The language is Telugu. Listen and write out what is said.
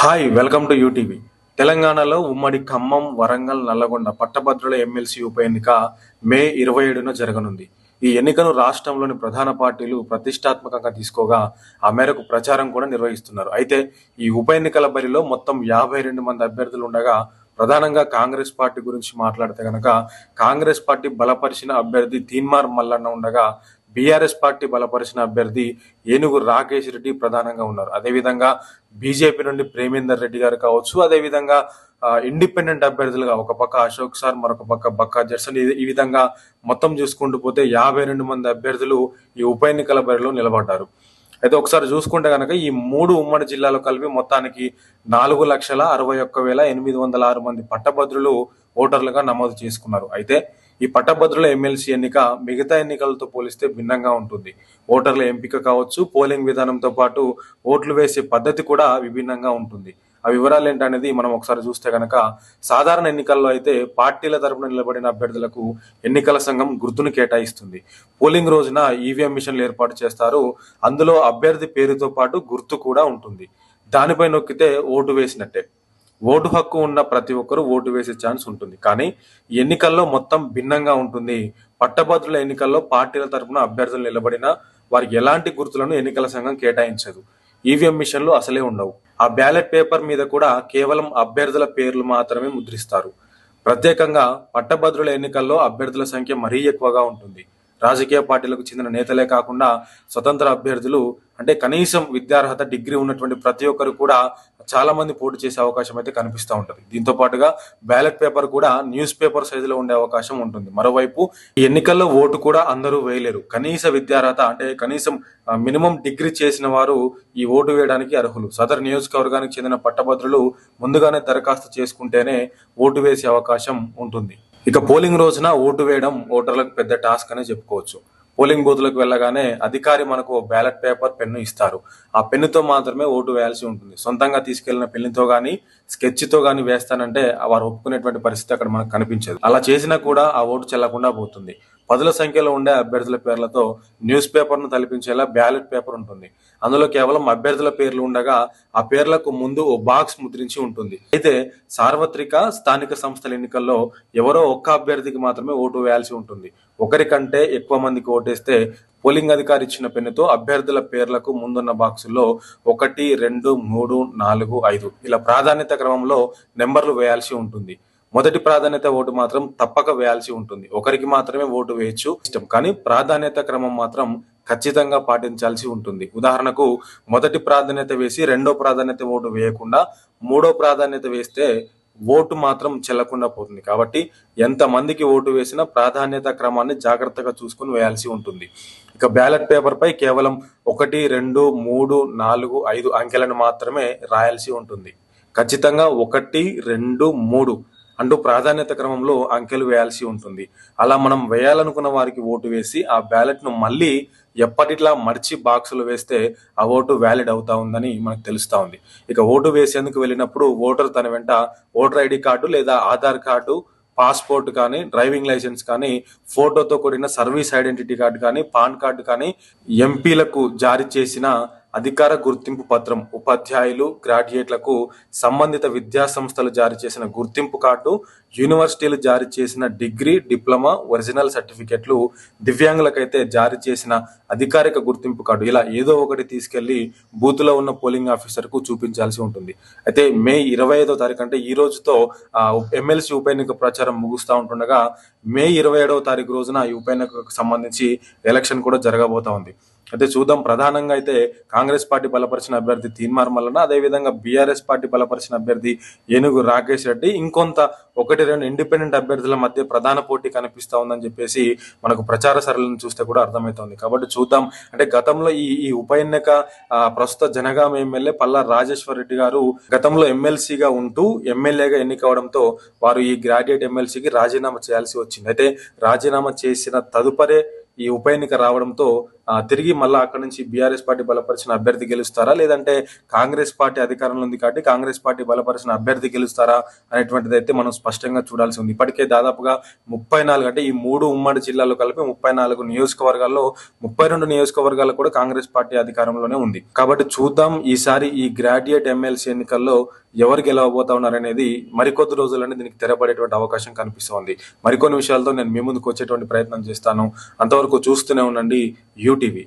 Hi welcome to UTV. తెలంగాణలో ఉమ్మడి ఖమ్మం, వరంగల్, నల్లగొండ పట్టభద్రుల ఎమ్మెల్సీ ఉప ఎన్నిక మే 27న జరగనుంది. ఈ ఎన్నికను రాష్ట్రంలోని ప్రధాన పార్టీలు ప్రతిష్టాత్మకంగా తీసుకోగా ఆ మేరకు ప్రచారం కూడా నిర్వహిస్తున్నారు. అయితే ఈ ఉప ఎన్నికల బరిలో మొత్తం 52 మంది అభ్యర్థులు ఉండగా ప్రధానంగా కాంగ్రెస్ పార్టీ గురించి మాట్లాడితే గనక కాంగ్రెస్ పార్టీ బలపరిచిన అభ్యర్థి తీన్మార్ మల్లన్న ఉండగా బీఆర్ఎస్ పార్టీ బలపరిచిన అభ్యర్థి ఏనుగు రాకేష్ రెడ్డి ప్రధానంగా ఉన్నారు. అదేవిధంగా బీజేపీ నుండి ప్రేమేందర్ రెడ్డి గారు కావచ్చు, అదేవిధంగా ఇండిపెండెంట్ అభ్యర్థులుగా ఒక పక్క అశోక్ సార్, మరొక పక్క బక్కా జర్సన్, ఈ విధంగా మొత్తం చూసుకుంటూ పోతే 52 మంది అభ్యర్థులు ఈ ఉప ఎన్నికల బరిలో నిలబడ్డారు. అయితే ఒకసారి చూసుకుంటే కనుక ఈ 3 ఉమ్మడి జిల్లాలో కలిపి మొత్తానికి 4,61,806 మంది పట్టభద్రులు ఓటర్లుగా నమోదు చేసుకున్నారు. అయితే ఈ పట్టభద్రుల ఎమ్మెల్సీ ఎన్నిక మిగతా ఎన్నికలతో పోలిస్తే భిన్నంగా ఉంటుంది. ఓటర్ల ఎంపిక కావచ్చు, పోలింగ్ విధానంతో పాటు ఓట్లు వేసే పద్ధతి కూడా విభిన్నంగా ఉంటుంది. ఆ వివరాలు ఏంటనేది మనం ఒకసారి చూస్తే కనుక సాధారణ ఎన్నికల్లో అయితే పార్టీల తరపున నిలబడిన అభ్యర్థులకు ఎన్నికల సంఘం గుర్తును కేటాయిస్తుంది. పోలింగ్ రోజున ఈవీఎం మిషన్లు ఏర్పాటు చేస్తారు. అందులో అభ్యర్థి పేరుతో పాటు గుర్తు కూడా ఉంటుంది. దానిపై నొక్కితే ఓటు వేసినట్టే. ఓటు హక్కు ఉన్న ప్రతి ఒక్కరూ ఓటు వేసే ఛాన్స్ ఉంటుంది. కానీ ఎన్నికల్లో మొత్తం భిన్నంగా ఉంటుంది. పట్టభద్రుల ఎన్నికల్లో పార్టీల తరపున అభ్యర్థులు నిలబడినా వారికి ఎలాంటి గుర్తులను ఎన్నికల సంఘం కేటాయించదు. ఈవీఎం మిషన్లు అసలే ఉండవు. ఆ బ్యాలెట్ పేపర్ మీద కూడా కేవలం అభ్యర్థుల పేర్లు మాత్రమే ముద్రిస్తారు. ప్రత్యేకంగా పట్టభద్రుల ఎన్నికల్లో అభ్యర్థుల సంఖ్య మరీ ఎక్కువగా ఉంటుంది. రాజకీయ పార్టీలకు చెందిన నేతలే కాకుండా స్వతంత్ర అభ్యర్థులు, అంటే కనీసం విద్యార్హత డిగ్రీ ఉన్నటువంటి ప్రతి ఒక్కరు కూడా చాలా మంది పోటీ చేసే అవకాశం అయితే కనిపిస్తూ ఉంటుంది. దీంతో పాటుగా బ్యాలెట్ పేపర్ కూడా న్యూస్ పేపర్ సైజులో ఉండే అవకాశం ఉంటుంది. మరోవైపు ఈ ఎన్నికల్లో ఓటు కూడా అందరూ వేయలేరు. కనీస విద్యార్హత, అంటే కనీసం మినిమం డిగ్రీ చేసిన వారు ఈ ఓటు వేయడానికి అర్హులు. సదరు నియోజకవర్గానికి చెందిన పట్టభద్రులు ముందుగానే దరఖాస్తు చేసుకుంటేనే ఓటు వేసే అవకాశం ఉంటుంది. ఇక పోలింగ్ రోజున ఓటు వేయడం ఓటర్లకు పెద్ద టాస్క్ అనే చెప్పుకోవచ్చు. పోలింగ్ బూత్లకు వెళ్ళగానే అధికారి మనకు బ్యాలెట్ పేపర్, పెన్ను ఇస్తారు. ఆ పెన్నుతో మాత్రమే ఓటు వేయాల్సి ఉంటుంది. సొంతంగా తీసుకెళ్లిన పెన్నుతో గానీ స్కెచ్తో గానీ వేస్తానంటే వారు ఒప్పుకునేటువంటి పరిస్థితి అక్కడ మనకు కనిపించదు. అలా చేసినా కూడా ఆ ఓటు చెల్లకుండా పోతుంది. పదుల సంఖ్యలో ఉండే అభ్యర్థుల పేర్లతో న్యూస్ పేపర్ను తలపించేలా బ్యాలెట్ పేపర్ ఉంటుంది. అందులో కేవలం అభ్యర్థుల పేర్లు ఉండగా ఆ పేర్లకు ముందు ఓ బాక్స్ ముద్రించి ఉంటుంది. అయితే సార్వత్రిక, స్థానిక సంస్థల ఎన్నికల్లో ఎవరో ఒక్క అభ్యర్థికి మాత్రమే ఓటు వేయాల్సి ఉంటుంది. ఒకరికంటే ఎక్కువ మందికి ఓటేస్తే పోలింగ్ అధికారి ఇచ్చిన పెన్నుతో అభ్యర్థుల పేర్లకు ముందున్న బాక్సుల్లో 1, 2, 3, 4, 5 ఇలా ప్రాధాన్యత క్రమంలో నెంబర్లు వేయాల్సి ఉంటుంది. మొదటి ప్రాధాన్యత ఓటు మాత్రం తప్పక వేయాల్సి ఉంటుంది. ఒకరికి మాత్రమే ఓటు వేయచ్చు ఇష్టం, కానీ ప్రాధాన్యత క్రమం మాత్రం ఖచ్చితంగా పాటించాల్సి ఉంటుంది. ఉదాహరణకు మొదటి ప్రాధాన్యత వేసి రెండో ప్రాధాన్యత ఓటు వేయకుండా మూడో ప్రాధాన్యత వేస్తే ఓటు మాత్రం చెల్లకుండా పోతుంది. కాబట్టి ఎంత మందికి ఓటు వేసినా ప్రాధాన్యత క్రమాన్ని జాగ్రత్తగా చూసుకుని వేయాల్సి ఉంటుంది. ఇక బ్యాలెట్ పేపర్ పై కేవలం 1, 2, 3, 4, 5 అంకెలను మాత్రమే రాయాల్సి ఉంటుంది. ఖచ్చితంగా 1, 2, 3 అంటూ ప్రాధాన్యత క్రమంలో అంకెలు వేయాల్సి ఉంటుంది. అలా మనం వేయాలనుకున్న వారికి ఓటు వేసి ఆ బ్యాలెట్ ను మళ్ళీ ఎప్పటిలా మర్చి బాక్సులు వేస్తే ఆ ఓటు వ్యాలిడ్ అవుతా ఉందని మనకు తెలుస్తా ఉంది. ఇక ఓటు వేసేందుకు వెళ్ళినప్పుడు ఓటర్ తన వెంట ఓటర్ ఐడి కార్డు లేదా ఆధార్ కార్డు, పాస్పోర్ట్ కానీ, డ్రైవింగ్ లైసెన్స్ కానీ, ఫోటోతో కూడిన సర్వీస్ ఐడెంటిటీ కార్డు కానీ, పాన్ కార్డు కానీ, ఎంపీలకు జారీ చేసిన అధికార గుర్తింపు పత్రం, ఉపాధ్యాయులు, గ్రాడ్యుయేట్లకు సంబంధిత విద్యా సంస్థలు జారీ చేసిన గుర్తింపు కార్డు, యూనివర్సిటీలు జారీ చేసిన డిగ్రీ, డిప్లొమా, ఒరిజినల్ సర్టిఫికెట్లు, దివ్యాంగులకైతే జారీ చేసిన అధికారిక గుర్తింపు కార్డు, ఇలా ఏదో ఒకటి తీసుకెళ్లి బూత్లో ఉన్న పోలింగ్ ఆఫీసర్కు చూపించాల్సి ఉంటుంది. అయితే మే 25వ తారీఖు, అంటే ఈ రోజుతో ఎమ్మెల్సీ ఉప ఎన్నిక ప్రచారం ముగుస్తూ ఉంటుండగా మే 27వ తారీఖు రోజున ఈ ఉప ఎన్నికకు సంబంధించి ఎలక్షన్ కూడా జరగబోతా ఉంది. అయితే చూద్దాం. ప్రధానంగా అయితే కాంగ్రెస్ పార్టీ బలపరిచిన అభ్యర్థి తీన్మార్ మల్లన్న, అదేవిధంగా బీఆర్ఎస్ పార్టీ బలపరిచిన అభ్యర్థి ఏనుగు రాకేష్ రెడ్డి, ఇంకొంత 1, 2 ఇండిపెండెంట్ అభ్యర్థుల మధ్య ప్రధాన పోటీ కనిపిస్తా ఉందని చెప్పేసి మనకు ప్రచార సరళిని చూస్తే కూడా అర్థమవుతోంది. కాబట్టి చూద్దాం. అంటే గతంలో ఈ ఉప ఎన్నిక ప్రస్తుత జనగామ ఎమ్మెల్యే పల్లా రాజేశ్వర్ రెడ్డి గారు గతంలో ఎమ్మెల్సీగా ఉంటూ ఎమ్మెల్యేగా ఎన్నికవడంతో వారు ఈ గ్రాడ్యుయేట్ ఎమ్మెల్సీకి రాజీనామా చేయాల్సి వచ్చింది. అయితే రాజీనామా చేసిన తదుపరే ఈ ఉప ఎన్నిక రావడంతో తిరిగి మళ్ళా అక్కడ నుంచి బీఆర్ఎస్ పార్టీ బలపరిచిన అభ్యర్థి గెలుస్తారా, లేదంటే కాంగ్రెస్ పార్టీ అధికారంలో ఉంది కాబట్టి కాంగ్రెస్ పార్టీ బలపరిచిన అభ్యర్థి గెలుస్తారా అనేటువంటిది అయితే మనం స్పష్టంగా చూడాల్సి ఉంది. ఇప్పటికే దాదాపుగా 34 అంటే ఈ 3 ఉమ్మడి జిల్లాలో కలిపి 34 నియోజకవర్గాల్లో 32 నియోజకవర్గాల్లో కూడా కాంగ్రెస్ పార్టీ అధికారంలోనే ఉంది. కాబట్టి చూద్దాం ఈసారి ఈ గ్రాడ్యుయేట్ ఎమ్మెల్సీ ఎన్నికల్లో ఎవరు గెలవబోతా ఉన్నారనేది మరికొద్ది రోజుల్లోనే దీనికి తెరపడేటువంటి అవకాశం కనిపిస్తోంది. మరికొన్ని విషయాలతో నేను మీ ముందుకు వచ్చేటువంటి ప్రయత్నం చేస్తాను. అంతవరకు చూస్తూనే ఉండండి యూటీవీ.